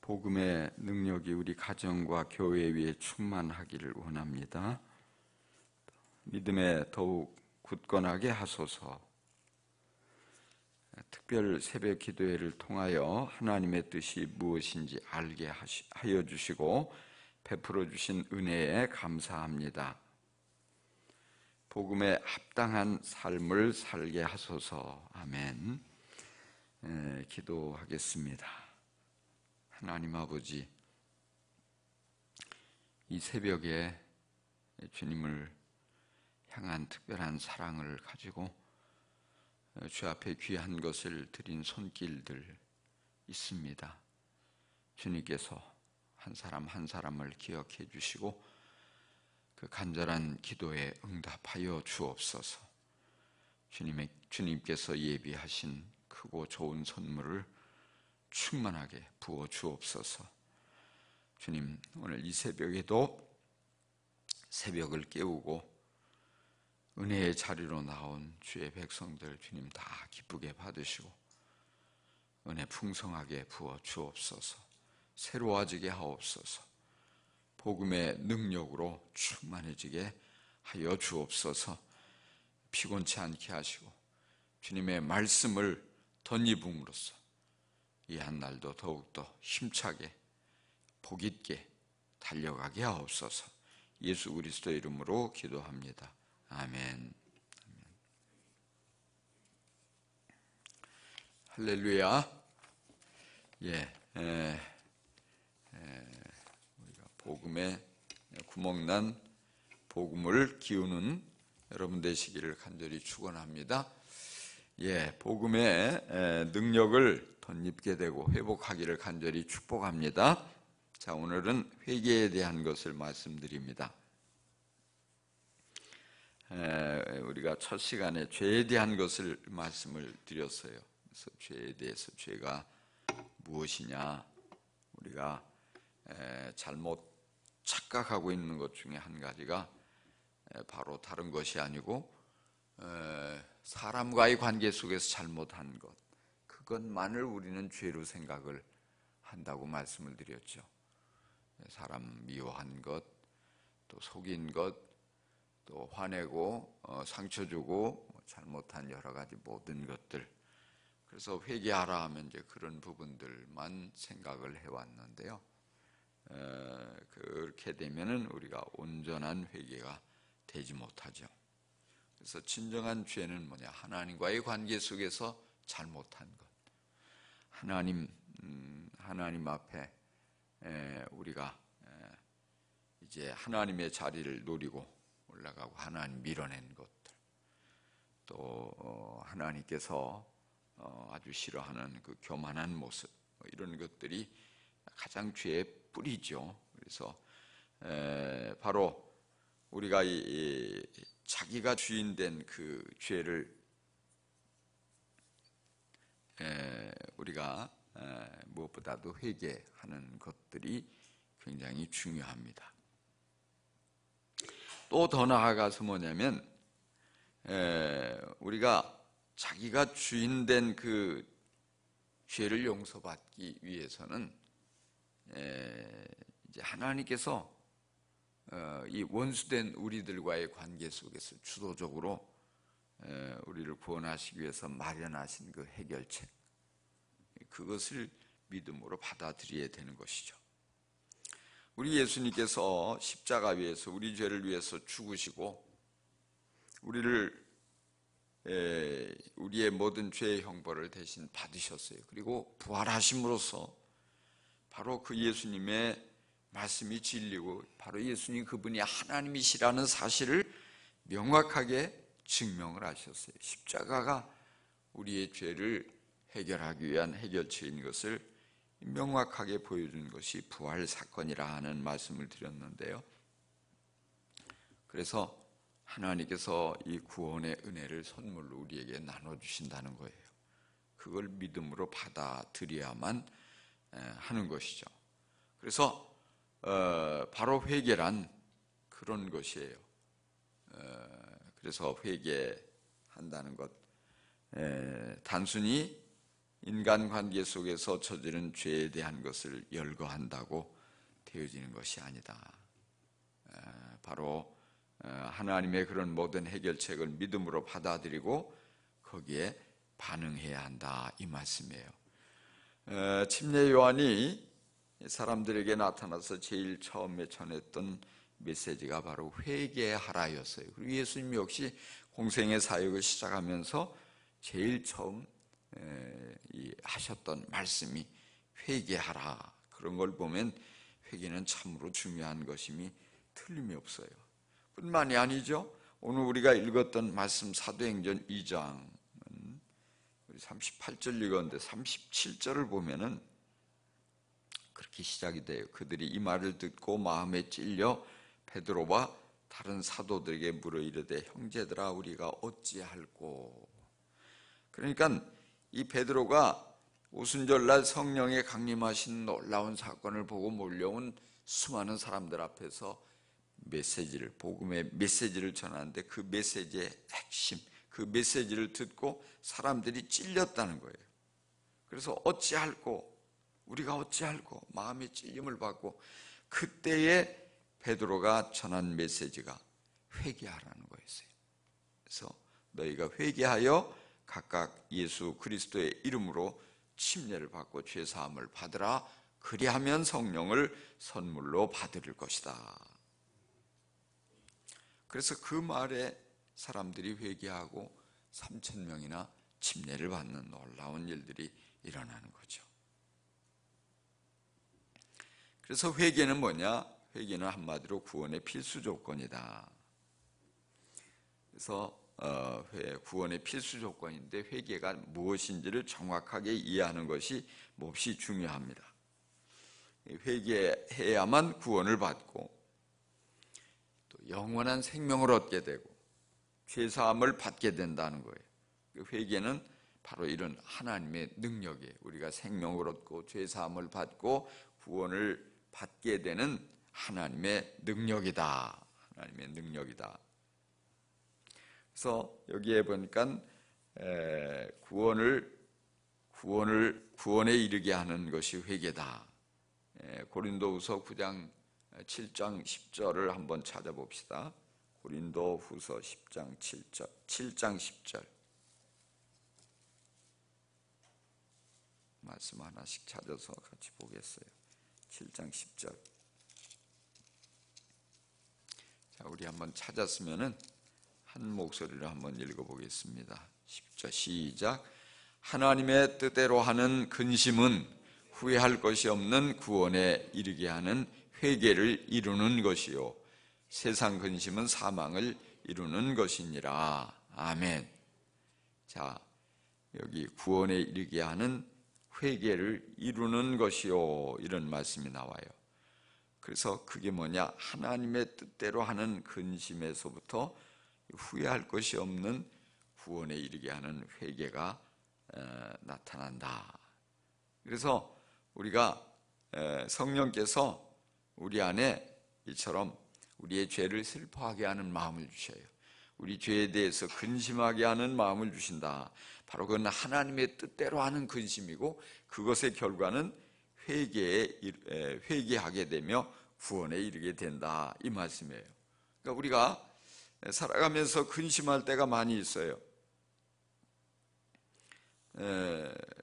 복음의 능력이 우리 가정과 교회 위에 충만하기를 원합니다. 믿음에 더욱 굳건하게 하소서. 특별 새벽 기도회를 통하여 하나님의 뜻이 무엇인지 알게 하여 주시고 베풀어 주신 은혜에 감사합니다. 복음에 합당한 삶을 살게 하소서. 아멘. 기도하겠습니다. 하나님 아버지, 이 새벽에 주님을 향한 특별한 사랑을 가지고 주 앞에 귀한 것을 드린 손길들 있습니다. 주님께서 한 사람 한 사람을 기억해 주시고 그 간절한 기도에 응답하여 주옵소서. 주님께서 예비하신 크고 좋은 선물을 충만하게 부어 주옵소서. 주님, 오늘 이 새벽에도 새벽을 깨우고 은혜의 자리로 나온 주의 백성들 주님 다 기쁘게 받으시고 은혜 풍성하게 부어 주옵소서. 새로워지게 하옵소서. 복음의 능력으로 충만해지게 하여 주옵소서. 피곤치 않게 하시고 주님의 말씀을 덧입음으로써 이 한날도 더욱더 힘차게 복있게 달려가게 하옵소서. 예수 그리스도의 이름으로 기도합니다. 아멘. 할렐루야. 우리가 복음에 구멍난 복음을 기우는 여러분 되시기를 간절히 축원합니다. 복음의 능력을 덧입게 되고 회복하기를 간절히 축복합니다. 자, 오늘은 회개에 대한 것을 말씀드립니다. 우리가 첫 시간에 죄에 대한 것을 말씀을 드렸어요. 그래서 죄에 대해서 죄가 무엇이냐, 우리가 잘못 착각하고 있는 것 중에 한 가지가 바로 다른 것이 아니고 사람과의 관계 속에서 잘못한 것, 그것만을 우리는 죄로 생각을 한다고 말씀을 드렸죠. 사람 미워한 것, 또 속인 것, 또 화내고 상처 주고 잘못한 여러 가지 모든 것들. 그래서 회개하라 하면 이제 그런 부분들만 생각을 해왔는데요. 그렇게 되면은 우리가 온전한 회개가 되지 못하죠. 그래서 진정한 죄는 뭐냐? 하나님과의 관계 속에서 잘못한 것. 하나님 앞에 우리가 이제 하나님의 자리를 노리고 올라가고 하나님 밀어낸 것들, 또 하나님께서 아주 싫어하는 그 교만한 모습, 이런 것들이 가장 죄의 뿌리죠. 그래서 바로 우리가 자기가 주인된 그 죄를 우리가 무엇보다도 회개하는 것들이 굉장히 중요합니다. 또 더 나아가서 뭐냐면 우리가 자기가 주인된 그 죄를 용서받기 위해서는 이제 하나님께서 이 원수된 우리들과의 관계 속에서 주도적으로 우리를 구원하시기 위해서 마련하신 그 해결책, 그것을 믿음으로 받아들여야 되는 것이죠. 우리 예수님께서 십자가 위에서 우리 죄를 위해서 죽으시고 우리의 모든 죄의 형벌을 대신 받으셨어요. 그리고 부활하심으로써 바로 그 예수님의 말씀이 진리고 바로 예수님 그분이 하나님이시라는 사실을 명확하게 증명을 하셨어요. 십자가가 우리의 죄를 해결하기 위한 해결책인 것을 명확하게 보여준 것이 부활 사건이라 하는 말씀을 드렸는데요. 그래서 하나님께서 이 구원의 은혜를 선물로 우리에게 나눠주신다는 거예요. 그걸 믿음으로 받아들여야만 하는 것이죠. 그래서 바로 회개란 그런 것이에요. 그래서 회개한다는 것, 단순히 인간관계 속에서 저지른 죄에 대한 것을 열거한다고 되어지는 것이 아니다. 바로 하나님의 그런 모든 해결책을 믿음으로 받아들이고 거기에 반응해야 한다, 이 말씀이에요. 침례 요한이 사람들에게 나타나서 제일 처음에 전했던 메시지가 바로 회개하라였어요. 그리고 예수님 역시 공생의 사역을 시작하면서 제일 처음 하셨던 말씀이 회개하라. 그런 걸 보면 회개는 참으로 중요한 것임이 틀림이 없어요. 뿐만이 아니죠. 오늘 우리가 읽었던 말씀 사도행전 2장 38절 읽었는데 37절을 보면은 그렇게 시작이 돼요. 그들이 이 말을 듣고 마음에 찔려 베드로와 다른 사도들에게 물어 이르되 형제들아 우리가 어찌할꼬. 그러니까 이 베드로가 오순절날 성령의 강림하신 놀라운 사건을 보고 몰려온 수많은 사람들 앞에서 복음의 메시지를 전하는데 그 메시지의 핵심, 그 메시지를 듣고 사람들이 찔렸다는 거예요. 그래서 어찌할꼬, 우리가 어찌할꼬 마음의 찔림을 받고, 그때에 베드로가 전한 메시지가 회개하라는 거였어요. 그래서 너희가 회개하여 각각 예수 그리스도의 이름으로 침례를 받고 죄 사함을 받으라. 그리하면 성령을 선물로 받을 것이다. 그래서 그 말에 사람들이 회개하고 3,000명이나 침례를 받는 놀라운 일들이 일어나는 거죠. 그래서 회개는 뭐냐? 회개는 한마디로 구원의 필수 조건이다. 그래서 구원의 필수 조건인데 회개가 무엇인지를 정확하게 이해하는 것이 몹시 중요합니다. 회개해야만 구원을 받고 또 영원한 생명을 얻게 되고 죄사함을 받게 된다는 거예요. 회개는 바로 이런 하나님의 능력이에요. 우리가 생명을 얻고 죄사함을 받고 구원을 받게 되는 하나님의 능력이다. 하나님의 능력이다. 그래서 여기에 보니까 구원에 이르게 하는 것이 회개다. 고린도후서 9장 7장 10절을 한번 찾아봅시다. 고린도후서 10장 7장 10절 말씀 하나씩 찾아서 같이 보겠어요. 7장 10절. 자, 우리 한번 찾았으면은 한 목소리로 한번 읽어보겠습니다. 10절 시작. 하나님의 뜻대로 하는 근심은 후회할 것이 없는 구원에 이르게 하는 회개를 이루는 것이요 세상 근심은 사망을 이루는 것이니라. 아멘. 자, 여기 구원에 이르게 하는 회개를 이루는 것이요, 이런 말씀이 나와요. 그래서 그게 뭐냐? 하나님의 뜻대로 하는 근심에서부터 후회할 것이 없는 구원에 이르게 하는 회개가 나타난다. 그래서 우리가 성령께서 우리 안에 이처럼 우리의 죄를 슬퍼하게 하는 마음을 주셔요. 우리 죄에 대해서 근심하게 하는 마음을 주신다. 바로 그건 하나님의 뜻대로 하는 근심이고 그것의 결과는 회개하게 되며 구원에 이르게 된다, 이 말씀이에요. 그러니까 우리가 살아가면서 근심할 때가 많이 있어요.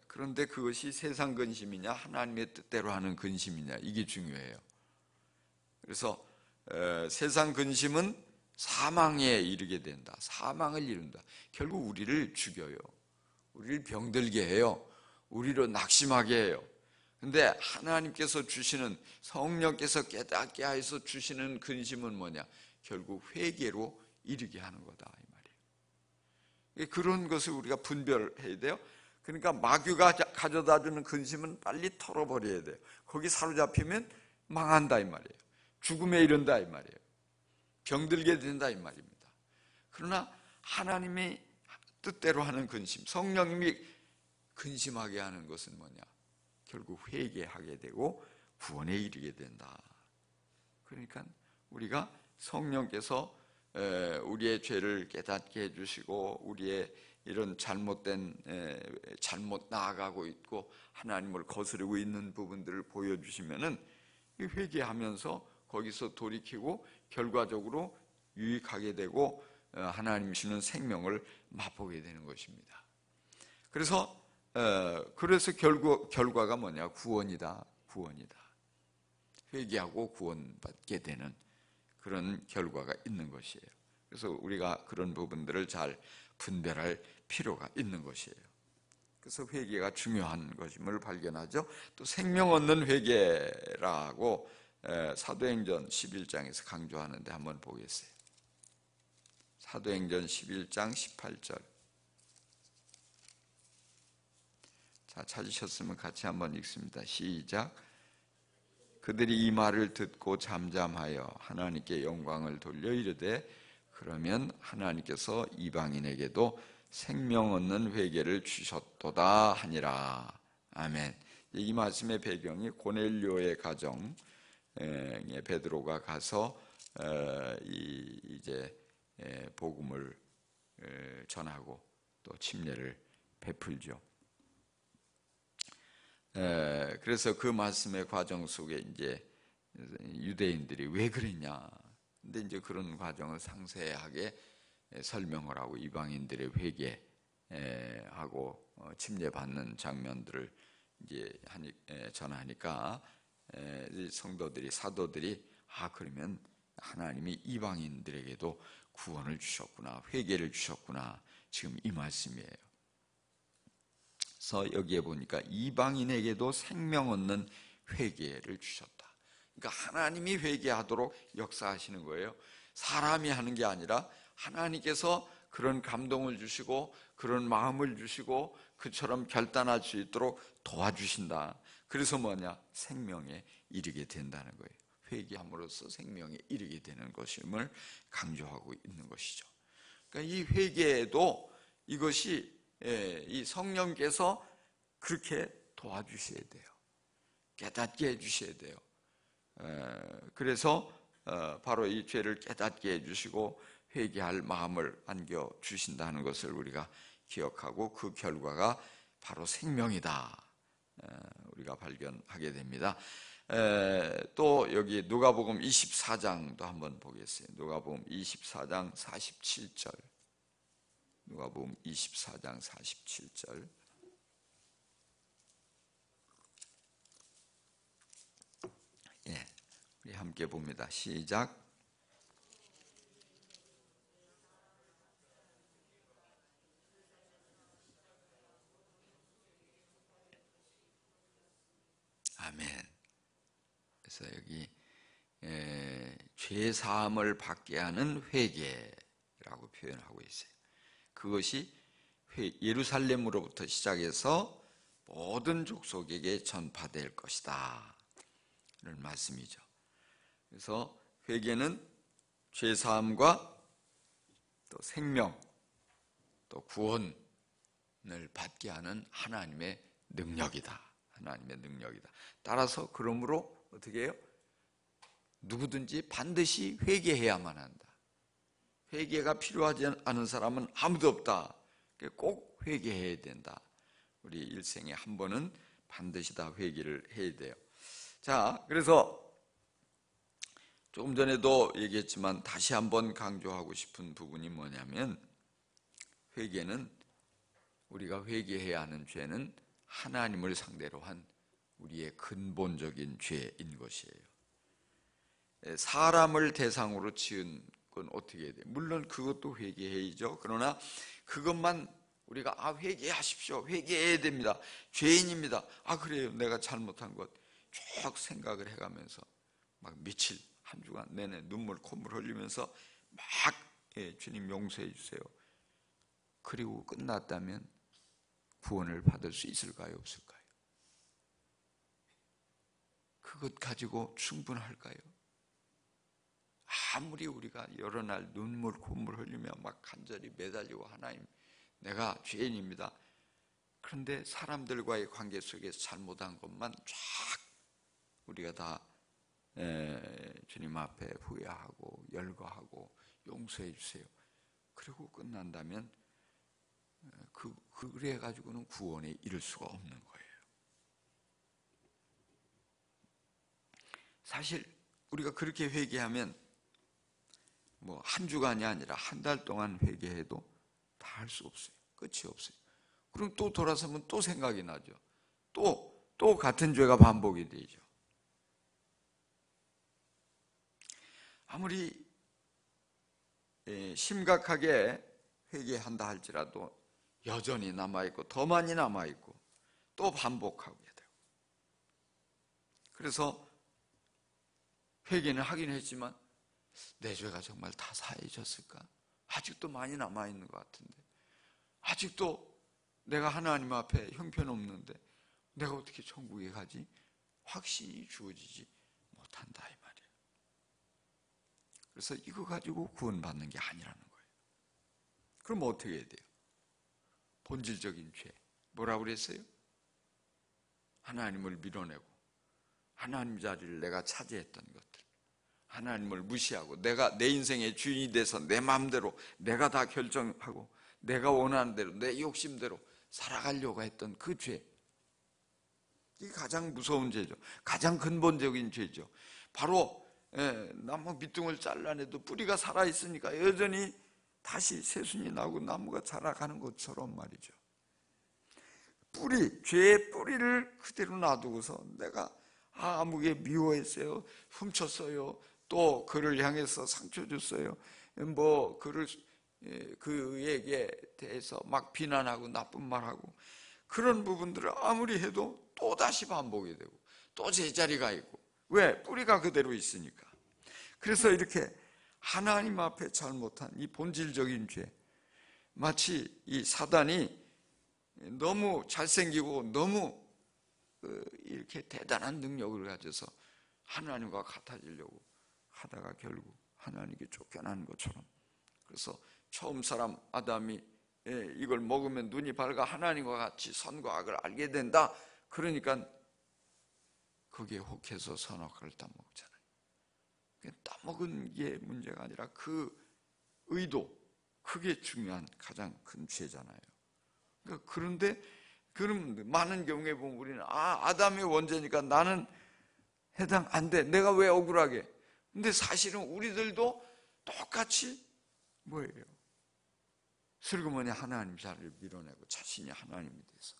그런데 그것이 세상 근심이냐 하나님의 뜻대로 하는 근심이냐, 이게 중요해요. 그래서 세상 근심은 사망에 이르게 된다. 사망을 이룬다. 결국 우리를 죽여요. 우리를 병들게 해요. 우리로 낙심하게 해요. 근데 하나님께서 주시는, 성령께서 깨닫게 하여서 주시는 근심은 뭐냐? 결국 회개로 이르게 하는 거다, 이 말이에요. 그런 것을 우리가 분별해야 돼요. 그러니까 마귀가 가져다 주는 근심은 빨리 털어버려야 돼요. 거기 사로잡히면 망한다, 이 말이에요. 죽음에 이른다, 이 말이에요. 병들게 된다, 이 말입니다. 그러나 하나님이 뜻대로 하는 근심, 성령님이 근심하게 하는 것은 뭐냐? 결국 회개하게 되고 구원에 이르게 된다. 그러니까 우리가 성령께서 우리의 죄를 깨닫게 해주시고 우리의 이런 잘못 나아가고 있고 하나님을 거스르고 있는 부분들을 보여주시면은 회개하면서 거기서 돌이키고 결과적으로 유익하게 되고 하나님 주시는 생명을 맛보게 되는 것입니다. 그래서 결과가 뭐냐? 구원이다. 회개하고 구원받게 되는 그런 결과가 있는 것이에요. 그래서 우리가 그런 부분들을 잘 분별할 필요가 있는 것이에요. 그래서 회개가 중요한 것임을 발견하죠. 또 생명 얻는 회개라고 사도행전 11장에서 강조하는데 한번 보겠어요. 사도행전 11장 18절. 자, 찾으셨으면 같이 한번 읽습니다. 시작. 그들이 이 말을 듣고 잠잠하여 하나님께 영광을 돌려 이르되 그러면 하나님께서 이방인에게도 생명 얻는 회개를 주셨도다 하니라. 아멘. 이 말씀의 배경이 고넬료의 가정에 베드로가 가서 이제 복음을 전하고 또 침례를 베풀죠. 그래서 그 말씀의 과정 속에 이제 유대인들이 왜 그랬냐. 근데 이제 그런 과정을 상세하게 설명을 하고 이방인들의 회개하고 침례받는 장면들을 이제 전하니까 성도들이 사도들이 그러면 하나님이 이방인들에게도 구원을 주셨구나, 회개를 주셨구나, 지금 이 말씀이에요. 그래서 여기에 보니까 이방인에게도 생명 얻는 회개를 주셨다. 그러니까 하나님이 회개하도록 역사하시는 거예요. 사람이 하는 게 아니라 하나님께서 그런 감동을 주시고 그런 마음을 주시고 그처럼 결단할 수 있도록 도와주신다. 그래서 뭐냐? 생명에 이르게 된다는 거예요. 회개함으로써 생명에 이르게 되는 것임을 강조하고 있는 것이죠. 그러니까 이 회개에도 이것이 이 성령께서 그렇게 도와주셔야 돼요. 깨닫게 해주셔야 돼요. 그래서 바로 이 죄를 깨닫게 해주시고 회개할 마음을 안겨주신다는 것을 우리가 기억하고 그 결과가 바로 생명이다. 우리가 발견하게 됩니다. 또 여기 누가복음 24장도 한번 보겠어요. 누가복음 24장 47절. 누가복음 24장 47절. 예, 우리 함께 봅니다. 시작. 아멘. 그래서 여기 죄 사함을 받게 하는 회개라고 표현하고 있어요. 그것이 예루살렘으로부터 시작해서 모든 족속에게 전파될 것이다 라는 말씀이죠. 그래서 회개는 죄 사함과 또 생명 또 구원을 받게 하는 하나님의 능력이다. 하나님의 능력이다. 따라서 그러므로 어떻게 해요? 누구든지 반드시 회개해야만 한다. 회개가 필요하지 않은 사람은 아무도 없다. 꼭 회개해야 된다. 우리 일생에 한 번은 반드시 다 회개를 해야 돼요. 자, 그래서 조금 전에도 얘기했지만 다시 한번 강조하고 싶은 부분이 뭐냐면 회개는 우리가 회개해야 하는 죄는 하나님을 상대로 한 우리의 근본적인 죄인 것이에요. 사람을 대상으로 지은 건 어떻게 해야 돼요? 물론 그것도 회개해야죠. 그러나 그것만 우리가 회개하십시오. 회개해야 됩니다. 죄인입니다. 그래요. 내가 잘못한 것 쭉 생각을 해가면서 막 며칠 한 주간 내내 눈물 콧물 흘리면서 막 주님 용서해 주세요. 그리고 끝났다면 구원을 받을 수 있을까요? 없을까요? 그것 가지고 충분할까요? 아무리 우리가 여러 날 눈물 콧물 흘리며 막 간절히 매달리고 하나님 내가 죄인입니다. 그런데 사람들과의 관계 속에서 잘못한 것만 쫙 우리가 다 주님 앞에 후회하고 열거하고 용서해 주세요. 그리고 끝난다면 그래 가지고는 구원에 이를 수가 없는 거예요. 사실 우리가 그렇게 회개하면 뭐 한 주간이 아니라 한 달 동안 회개해도 다 할 수 없어요. 끝이 없어요. 그럼 또 돌아서면 또 생각이 나죠. 또 같은 죄가 반복이 되죠. 아무리 심각하게 회개한다 할지라도 여전히 남아있고 더 많이 남아있고 또 반복하게 되고, 그래서 회개는 하긴 했지만 내 죄가 정말 다 사해졌을까? 아직도 많이 남아있는 것 같은데, 아직도 내가 하나님 앞에 형편없는데 내가 어떻게 천국에 가지? 확신이 주어지지 못한다 이 말이에요. 그래서 이거 가지고 구원받는 게 아니라는 거예요. 그럼 어떻게 해야 돼요? 본질적인 죄, 뭐라고 그랬어요? 하나님을 밀어내고 하나님 자리를 내가 차지했던 것들, 하나님을 무시하고 내가 내 인생의 주인이 돼서 내 마음대로 내가 다 결정하고 내가 원하는 대로 내 욕심대로 살아가려고 했던 그 죄, 이게 가장 무서운 죄죠. 가장 근본적인 죄죠. 바로 나무 밑둥을 잘라내도 뿌리가 살아있으니까 여전히 다시 새순이 나고 나무가 자라가는 것처럼 말이죠. 죄의 뿌리를 그대로 놔두고서 내가 아무게 미워했어요, 훔쳤어요, 또 그를 향해서 상처 줬어요, 뭐 그에게 대해서 막 비난하고 나쁜 말하고, 그런 부분들을 아무리 해도 또 다시 반복이 되고 또 제자리가 있고, 왜? 뿌리가 그대로 있으니까. 그래서 이렇게 하나님 앞에 잘못한 이 본질적인 죄, 마치 이 사단이 너무 잘생기고 너무 이렇게 대단한 능력을 가져서 하나님과 같아지려고 하다가 결국 하나님께 쫓겨나는 것처럼, 그래서 처음 사람 아담이 이걸 먹으면 눈이 밝아 하나님과 같이 선과 악을 알게 된다, 그러니까 거기에 혹해서 선악과를 따먹잖아요. 따먹은 게 문제가 아니라 그 의도, 그게 중요한 가장 큰 죄잖아요. 그러니까 그런데 그럼 많은 경우에 보면 우리는 아담의 원죄니까 나는 해당 안 돼, 내가 왜 억울하게. 근데 사실은 우리들도 똑같이 뭐예요? 슬그머니 하나님 자리를 밀어내고 자신이 하나님이 돼서,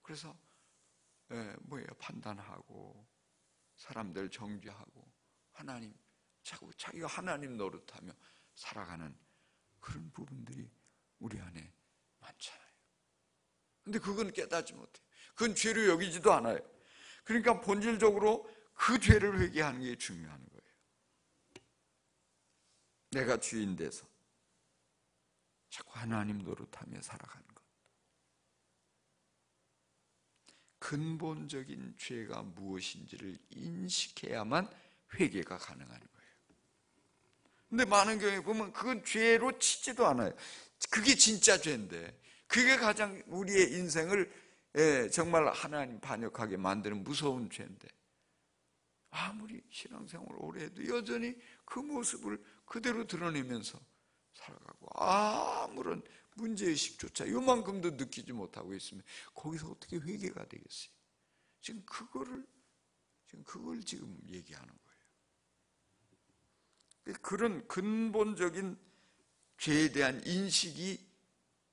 그래서 뭐예요? 판단하고 사람들 정죄하고 하나님 자기가 하나님 노릇하며 살아가는 그런 부분들이 우리 안에 많잖아요. 근데 그건 깨닫지 못해요. 그건 죄로 여기지도 않아요. 그러니까 본질적으로 그 죄를 회개하는 게 중요한 거예요. 내가 주인 돼서 자꾸 하나님 노릇하며 살아가는 것. 근본적인 죄가 무엇인지를 인식해야만 회개가 가능한 거예요. 근데 많은 경우에 보면 그건 죄로 치지도 않아요. 그게 진짜 죄인데, 그게 가장 우리의 인생을 정말 하나님 반역하게 만드는 무서운 죄인데, 아무리 신앙생활을 오래 해도 여전히 그 모습을 그대로 드러내면서 살아가고 아무런 문제의식조차 요만큼도 느끼지 못하고 있으면 거기서 어떻게 회개가 되겠어요? 지금 그걸 지금 얘기하는 거예요. 그런 근본적인 죄에 대한 인식이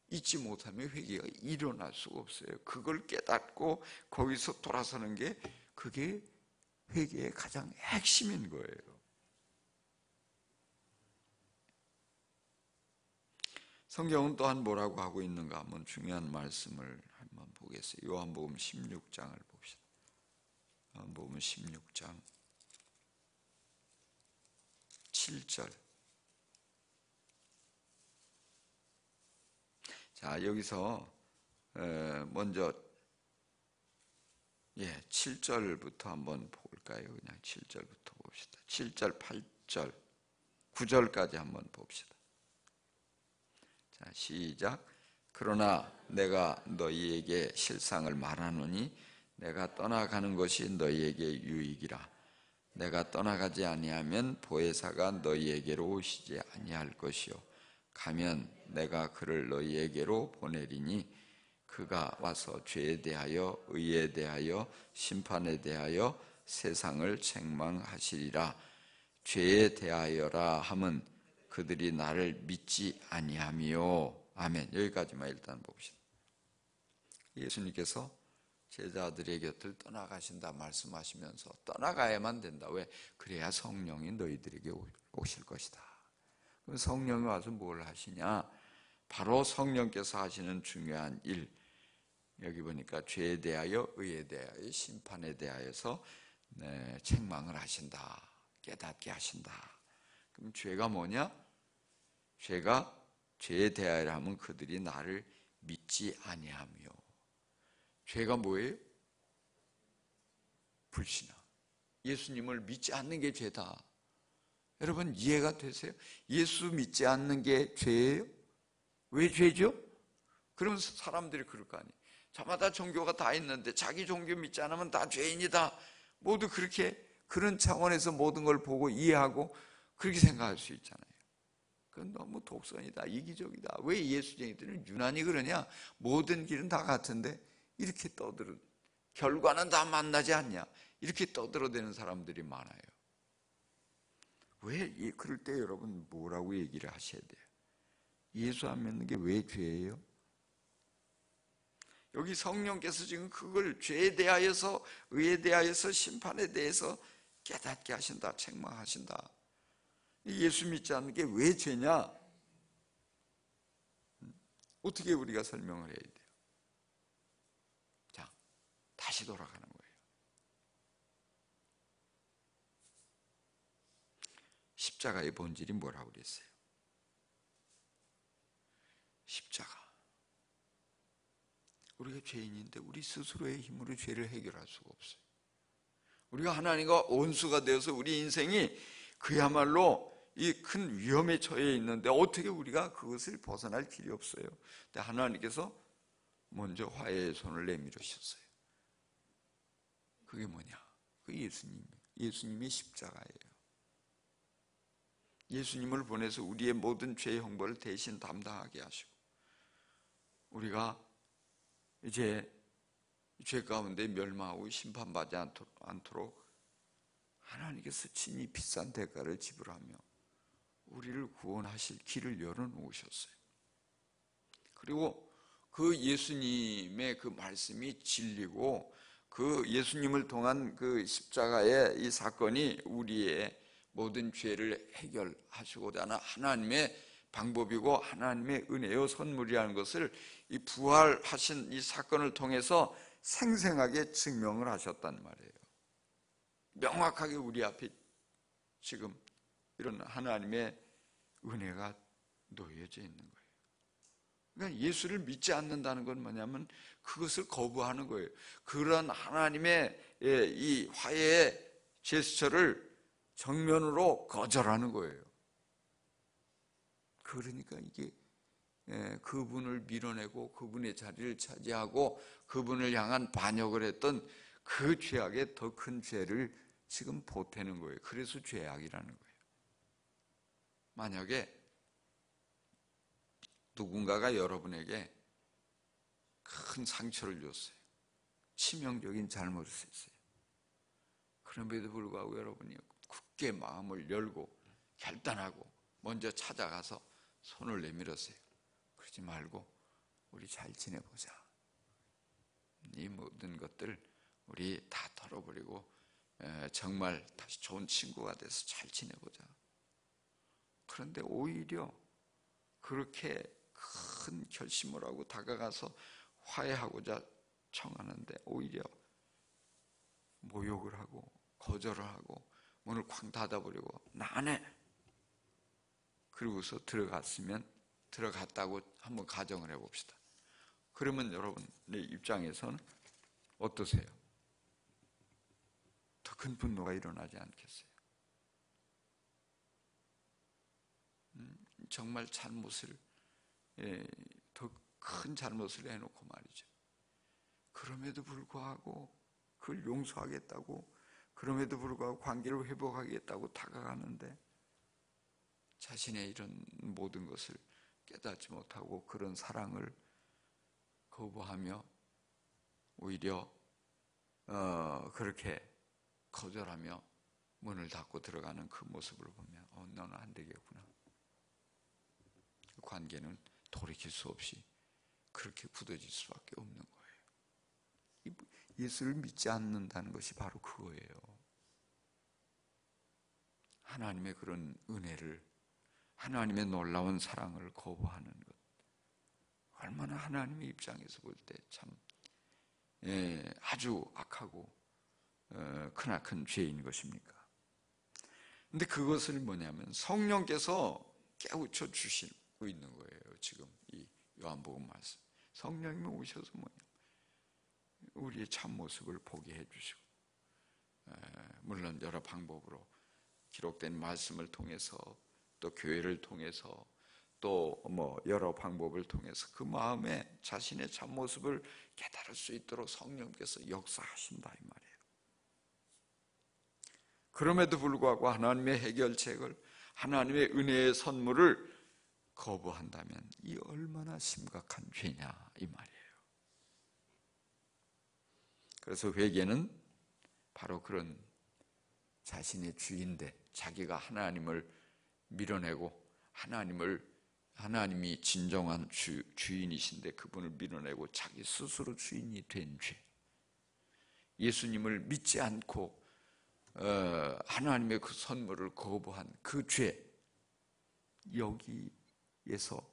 잊지 못하면 회개가 일어날 수가 없어요. 그걸 깨닫고 거기서 돌아서는 게 그게 회개의 가장 핵심인 거예요. 성경은 또한 뭐라고 하고 있는가 한번 중요한 말씀을 한번 보겠어요. 요한복음 16장을 봅시다. 요한복음 16장 7절. 자, 여기서 먼저 7절부터 한번 볼까요? 그냥 7절부터 봅시다. 7절, 8절, 9절까지 한번 봅시다. 자, 시작. 그러나 내가 너희에게 실상을 말하노니 내가 떠나가는 것이 너희에게 유익이라. 내가 떠나가지 아니하면 보혜사가 너희에게로 오시지 아니할 것이요 가면 내가 그를 너희에게로 보내리니 그가 와서 죄에 대하여 의에 대하여 심판에 대하여 세상을 책망하시리라. 죄에 대하여라 함은 그들이 나를 믿지 아니하미요. 아멘. 여기까지만 일단 봅시다. 예수님께서 제자들의 곁을 떠나가신다 말씀하시면서 떠나가야만 된다. 왜? 그래야 성령이 너희들에게 오실 것이다. 그럼 성령이 와서 뭘 하시냐? 바로 성령께서 하시는 중요한 일, 여기 보니까 죄에 대하여 의에 대하여 심판에 대하여서 책망을 하신다, 깨닫게 하신다. 그럼 죄가 뭐냐? 죄가 죄에 대하여 하면 그들이 나를 믿지 아니하며. 죄가 뭐예요? 불신앙. 예수님을 믿지 않는 게 죄다. 여러분 이해가 되세요? 예수 믿지 않는 게 죄예요? 왜 죄죠? 그러면 사람들이 그럴 거 아니에요. 저마다 종교가 다 있는데 자기 종교 믿지 않으면 다 죄인이다. 모두 그렇게 그런 차원에서 모든 걸 보고 이해하고 그렇게 생각할 수 있잖아요. 그건 너무 독선이다, 이기적이다. 왜 예수쟁이들은 유난히 그러냐? 모든 길은 다 같은데 이렇게 떠들어, 결과는 다 만나지 않냐? 이렇게 떠들어대는 사람들이 많아요. 왜 그럴 때 여러분 뭐라고 얘기를 하셔야 돼요? 예수 안 믿는 게 왜 죄예요? 여기 성령께서 지금 그걸 죄에 대하여서 의에 대하여서 심판에 대해서 깨닫게 하신다, 책망하신다. 예수 믿지 않는 게 왜 죄냐? 어떻게 우리가 설명을 해야 돼요? 자, 다시 돌아가는 거예요. 십자가의 본질이 뭐라고 그랬어요? 십자가. 우리가 죄인인데 우리 스스로의 힘으로 죄를 해결할 수가 없어요. 우리가 하나님과 원수가 되어서 우리 인생이 그야말로 이 큰 위험에 처해 있는데 어떻게 우리가 그것을 벗어날 길이 없어요. 근데 하나님께서 먼저 화해의 손을 내밀으셨어요. 그게 뭐냐? 그 예수님의 십자가예요. 예수님을 보내서 우리의 모든 죄의 형벌을 대신 담당하게 하시고 우리가 이제 죄 가운데 멸망하고 심판받지 않도록 하나님께서 친히 비싼 대가를 지불하며 우리를 구원하실 길을 열어놓으셨어요. 그리고 그 예수님의 그 말씀이 진리고 그 예수님을 통한 그 십자가의 이 사건이 우리의 모든 죄를 해결하시고자 하는 하나님의 방법이고 하나님의 은혜요 선물이라는 것을 이 부활하신 이 사건을 통해서 생생하게 증명을 하셨단 말이에요. 명확하게 우리 앞에 지금 이런 하나님의 은혜가 놓여져 있는 거예요. 그러니까 예수를 믿지 않는다는 건 뭐냐면 그것을 거부하는 거예요. 그런 하나님의 이 화해의 제스처를 정면으로 거절하는 거예요. 그러니까 이게 그분을 밀어내고 그분의 자리를 차지하고 그분을 향한 반역을 했던 그 죄악의 더 큰 죄를 지금 보태는 거예요. 그래서 죄악이라는 거예요. 만약에 누군가가 여러분에게 큰 상처를 줬어요. 치명적인 잘못을 했어요. 그럼에도 불구하고 여러분이 굳게 마음을 열고 결단하고 먼저 찾아가서 손을 내밀었어요. 그러지 말고 우리 잘 지내보자. 이 모든 것들 우리 다 털어버리고 정말 다시 좋은 친구가 돼서 잘 지내보자. 그런데 오히려 그렇게 큰 결심을 하고 다가가서 화해하고자 청하는데 오히려 모욕을 하고 거절을 하고 문을 쾅 닫아버리고 나 안 해. 그러고서 들어갔다고 한번 가정을 해봅시다. 그러면 여러분의 입장에서는 어떠세요? 더 큰 분노가 일어나지 않겠어요? 정말 잘못을 더 큰 잘못을 해놓고 말이죠. 그럼에도 불구하고 그걸 용서하겠다고, 그럼에도 불구하고 관계를 회복하겠다고 다가가는데 자신의 이런 모든 것을 깨닫지 못하고 그런 사랑을 거부하며 오히려 그렇게 거절하며 문을 닫고 들어가는 그 모습을 보면 너는 안 되겠구나. 그 관계는 돌이킬 수 없이 그렇게 굳어질 수밖에 없는 거예요. 예수를 믿지 않는다는 것이 바로 그거예요. 하나님의 그런 은혜를, 하나님의 놀라운 사랑을 거부하는 것, 얼마나 하나님의 입장에서 볼 때 참 아주 악하고 크나큰 죄인 것입니까? 근데 그것을 뭐냐면 성령께서 깨우쳐 주시고 있는 거예요. 지금 이 요한복음 말씀, 성령님이 오셔서 우리의 참모습을 보게 해주시고, 물론 여러 방법으로 기록된 말씀을 통해서, 또 교회를 통해서, 또 여러 방법을 통해서 그 마음에 자신의 참모습을 깨달을 수 있도록 성령께서 역사하신다 이 말이에요. 그럼에도 불구하고 하나님의 해결책을, 하나님의 은혜의 선물을 거부한다면 이 얼마나 심각한 죄냐 이 말이에요. 그래서 회개는 바로 그런 자신의 주인데, 자기가 하나님을 밀어내고 하나님이 진정한 주인이신데 그분을 밀어내고 자기 스스로 주인이 된 죄, 예수님을 믿지 않고 하나님의 그 선물을 거부한 그 죄, 여기에서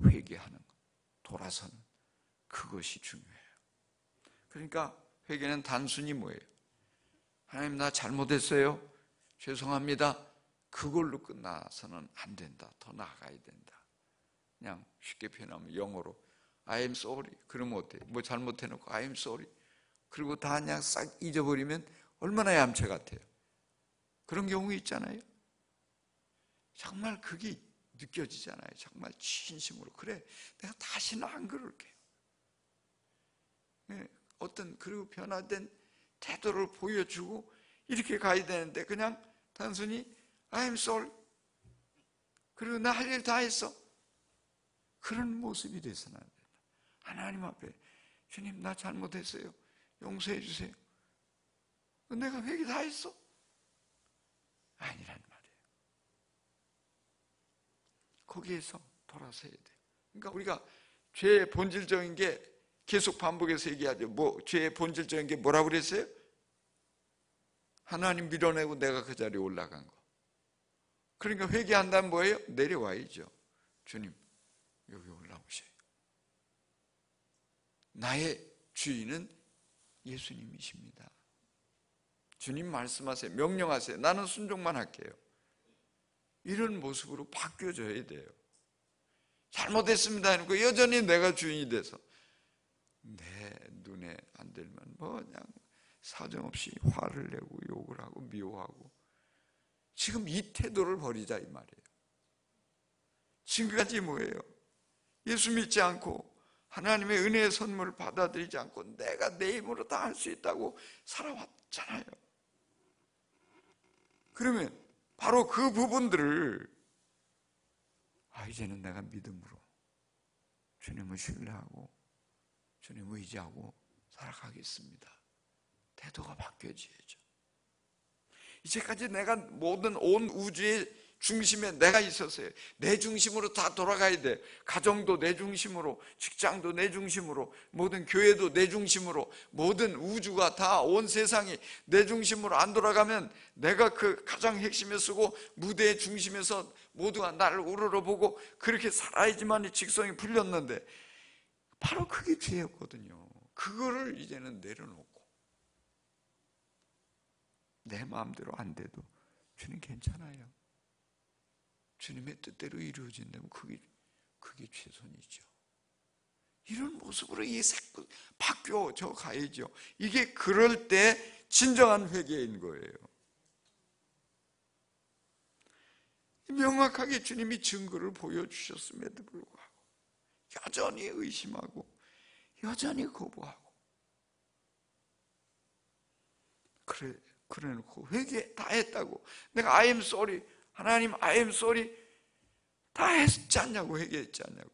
회개하는 것, 돌아서는 그것이 중요해요. 그러니까 회개는 단순히 뭐예요? 하나님 나 잘못했어요, 죄송합니다, 그걸로 끝나서는 안 된다. 더 나아가야 된다. 그냥 쉽게 표현하면 영어로 I am sorry, 그러면 어때요? 뭐 잘못해놓고 I am sorry, 그리고 다 그냥 싹 잊어버리면 얼마나 얌체 같아요. 그런 경우 있잖아요. 정말 그게 느껴지잖아요. 정말 진심으로 그래, 내가 다시는 안 그럴게요. 어떤 그리고 변화된 태도를 보여주고 이렇게 가야 되는데 그냥 단순히 I am sorry, 그리고 나 할 일 다 했어, 그런 모습이 돼서는 안 된다. 하나님 앞에 주님 나 잘못했어요, 용서해 주세요, 내가 회개 다 했어, 아니란 말이에요. 거기에서 돌아서야 돼요. 그러니까 우리가 죄의 본질적인 게 계속 반복해서 얘기하죠. 죄의 본질적인 게 뭐라고 그랬어요? 하나님 밀어내고 내가 그 자리에 올라간 거. 그러니까 회개한다면 뭐예요? 내려와야죠. 주님 여기 올라오세요. 나의 주인은 예수님이십니다. 주님 말씀하세요, 명령하세요, 나는 순종만 할게요. 이런 모습으로 바뀌어져야 돼요. 잘못했습니다 해놓고 여전히 내가 주인이 돼서 내 눈에 안 들면 그냥 사정없이 화를 내고 욕을 하고 미워하고, 지금 이 태도를 버리자 이 말이에요. 지금까지 뭐예요? 예수 믿지 않고 하나님의 은혜의 선물을 받아들이지 않고 내가 내 힘으로 다 할 수 있다고 살아왔잖아요. 그러면 바로 그 부분들을 이제는 내가 믿음으로 주님을 신뢰하고 주님을 의지하고 살아가겠습니다. 태도가 바뀌어져야죠. 이제까지 내가 모든 온 우주의 중심에 내가 있었어요. 내 중심으로 다 돌아가야 돼. 가정도 내 중심으로, 직장도 내 중심으로, 모든 교회도 내 중심으로, 모든 우주가 다 온 세상이 내 중심으로 안 돌아가면 내가 그 가장 핵심에 서고 무대의 중심에서 모두가 나를 우러러보고 그렇게 살아야지만 직성이 풀렸는데 바로 그게 죄였거든요. 그거를 이제는 내려놓고 내 마음대로 안 돼도 주님 괜찮아요, 주님의 뜻대로 이루어진다면 그게 최선이죠. 이런 모습으로 자꾸 바뀌어져 가야죠. 이게 그럴 때 진정한 회개인 거예요. 명확하게 주님이 증거를 보여주셨음에도 불구하고 여전히 의심하고 여전히 거부하고 그래놓고 회개 다 했다고, 내가 I am sorry, 하나님 I am sorry 다 했지 않냐고, 회개했지 않냐고.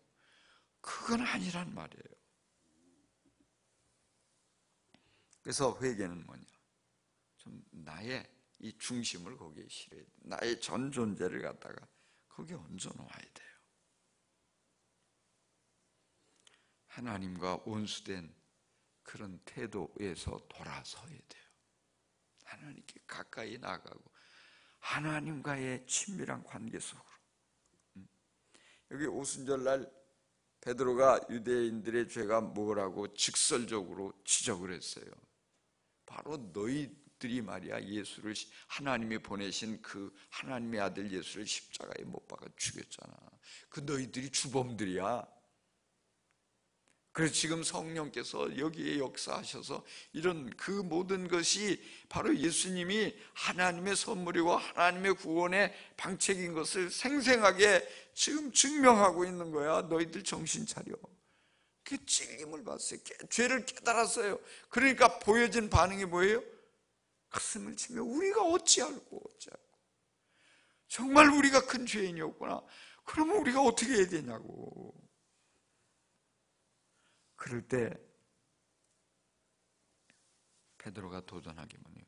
그건 아니란 말이에요. 그래서 회개는 뭐냐, 좀 나의 이 중심을 거기에 실어야 돼. 나의 전 존재를 갖다가 거기에 얹어놓아야 돼요. 하나님과 원수된 그런 태도에서 돌아서야 돼요. 하나님께 가까이 나가고 하나님과의 친밀한 관계 속으로. 여기 오순절날 베드로가 유대인들의 죄가 뭐라고 직설적으로 지적을 했어요. 바로 너희들이 말이야, 예수를, 하나님이 보내신 그 하나님의 아들 예수를 십자가에 못 박아 죽였잖아. 그 너희들이 주범들이야. 그래서 지금 성령께서 여기에 역사하셔서 이런 그 모든 것이 바로 예수님이 하나님의 선물이고 하나님의 구원의 방책인 것을 생생하게 지금 증명하고 있는 거야. 너희들 정신 차려. 그 찔림을 봤어요. 죄를 깨달았어요. 그러니까 보여진 반응이 뭐예요? 가슴을 치며 우리가 어찌할꼬. 정말 우리가 큰 죄인이었구나. 그러면 우리가 어떻게 해야 되냐고. 그럴 때 베드로가 도전하기 뭐냐,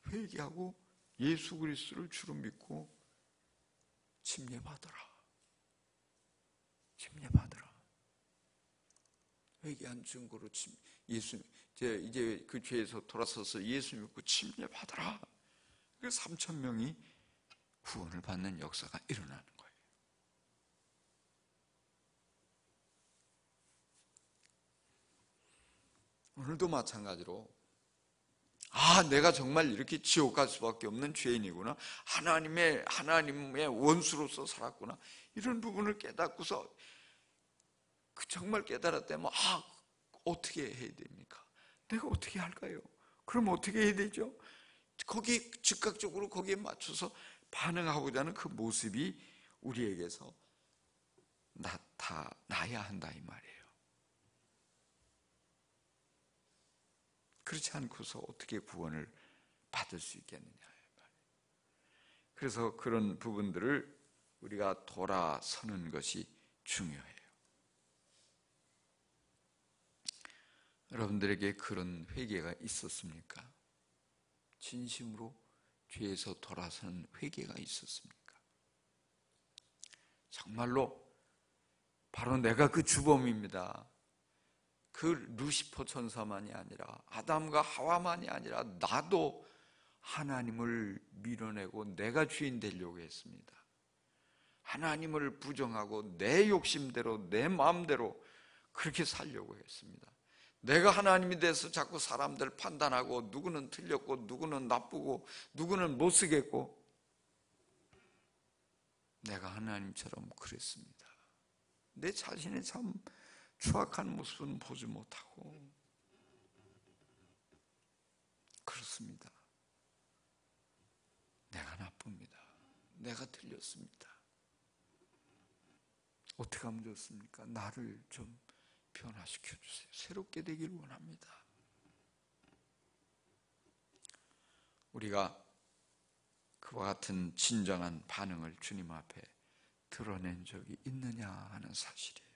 회개하고 예수 그리스도를 주로 믿고 침례받으라. 회개한 증거로 이제 그 죄에서 돌아서서 예수 믿고 침례받으라. 그래서 3,000명이 구원을 받는 역사가 일어나는 거예요. 오늘도 마찬가지로 내가 정말 이렇게 지옥 갈 수밖에 없는 죄인이구나, 하나님의 원수로서 살았구나, 이런 부분을 깨닫고서 정말 깨달았다면 어떻게 해야 됩니까? 내가 어떻게 할까요? 그럼 어떻게 해야 되죠? 거기 즉각적으로 거기에 맞춰서 반응하고자 하는 그 모습이 우리에게서 나타나야 한다 이 말이에요. 그렇지 않고서 어떻게 구원을 받을 수 있겠느냐. 그래서 그런 부분들을 우리가 돌아서는 것이 중요해요. 여러분들에게 그런 회개가 있었습니까? 진심으로 죄에서 돌아서는 회개가 있었습니까? 정말로 바로 내가 그 주범입니다. 그 루시퍼 천사만이 아니라 아담과 하와만이 아니라 나도 하나님을 밀어내고 내가 주인 되려고 했습니다. 하나님을 부정하고 내 욕심대로 내 마음대로 그렇게 살려고 했습니다. 내가 하나님이 돼서 자꾸 사람들 판단하고 누구는 틀렸고 누구는 나쁘고 누구는 못쓰겠고, 내가 하나님처럼 그랬습니다. 내 자신의 참 추악한 모습은 보지 못하고 그렇습니다. 내가 나쁩니다. 내가 틀렸습니다. 어떻게 하면 좋습니까? 나를 좀 변화시켜 주세요. 새롭게 되길 원합니다. 우리가 그와 같은 진정한 반응을 주님 앞에 드러낸 적이 있느냐 하는 사실이에요.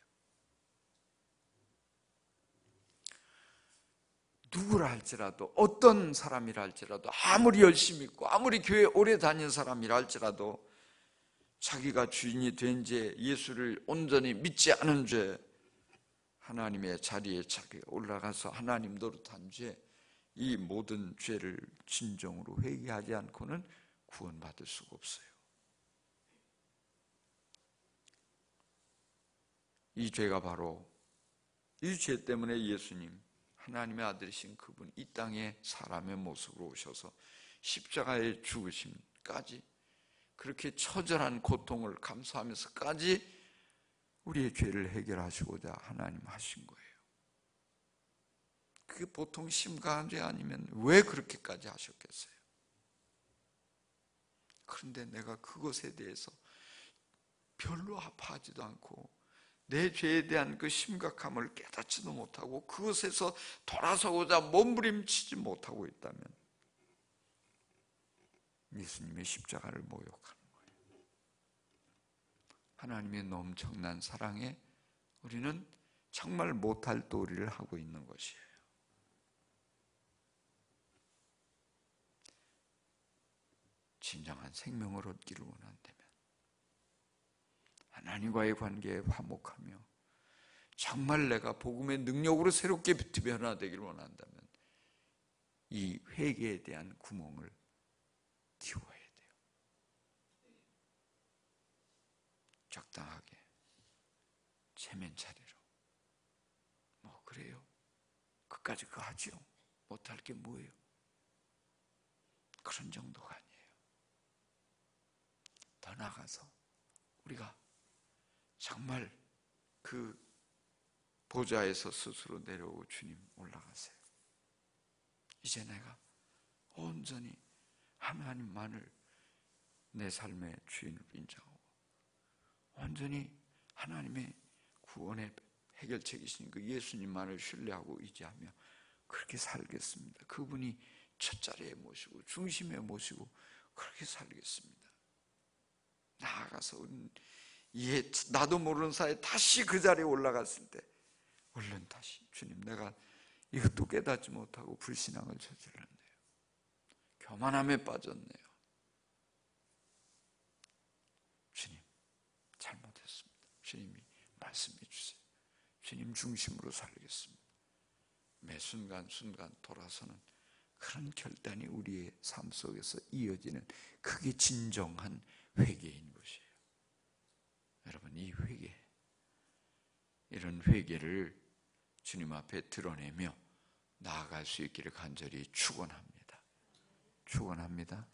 누구라 할지라도, 어떤 사람이라 할지라도, 아무리 열심히 있고 아무리 교회 오래 다닌 사람이라 할지라도 자기가 주인이 된 죄, 예수를 온전히 믿지 않은 죄, 하나님의 자리에 자기가 올라가서 하나님 노릇한 죄, 이 모든 죄를 진정으로 회개하지 않고는 구원받을 수가 없어요. 이 죄가 바로, 이 죄 때문에 예수님, 하나님의 아들이신 그분 이 땅에 사람의 모습으로 오셔서 십자가에 죽으심까지, 그렇게 처절한 고통을 감수하면서까지 우리의 죄를 해결하시고자 하나님 하신 거예요. 그게 보통 심각한 죄 아니면 왜 그렇게까지 하셨겠어요? 그런데 내가 그것에 대해서 별로 아파하지도 않고 내 죄에 대한 그 심각함을 깨닫지도 못하고 그것에서 돌아서고자 몸부림치지 못하고 있다면 예수님의 십자가를 모욕하는 거예요. 하나님의 엄청난 사랑에 우리는 정말 못할 도리를 하고 있는 것이에요. 진정한 생명을 얻기를 원한다면, 하나님과의 관계에 화목하며 정말 내가 복음의 능력으로 새롭게 변화되기를 원한다면 이 회개에 대한 구멍을 키워야 돼요. 적당하게 체면 차례로. 뭐 그래요? 그까지 그거 하지요. 못할 게 뭐예요? 그런 정도가 아니에요. 더 나아가서 우리가 정말 그 보좌에서 스스로 내려오고 주님 올라가세요. 이제 내가 온전히 하나님만을 내 삶의 주인으로 인정하고 온전히 하나님의 구원의 해결책이신 그 예수님만을 신뢰하고 의지하며 그렇게 살겠습니다. 그분이 첫자리에 모시고 중심에 모시고 그렇게 살겠습니다. 나아가서 나도 모르는 사이에 다시 그 자리에 올라갔을 때 얼른 다시 주님, 내가 이것도 깨닫지 못하고 불신앙을 저질렀네요. 교만함에 빠졌네요. 주님, 잘못했습니다. 주님이 말씀해 주세요. 주님 중심으로 살겠습니다. 매 순간순간 돌아서는 그런 결단이 우리의 삶 속에서 이어지는 그게 진정한 회개인 것이에요. 여러분, 이 회개, 이런 회개를 주님 앞에 드러내며 나아갈 수 있기를 간절히 축원합니다. 축원합니다.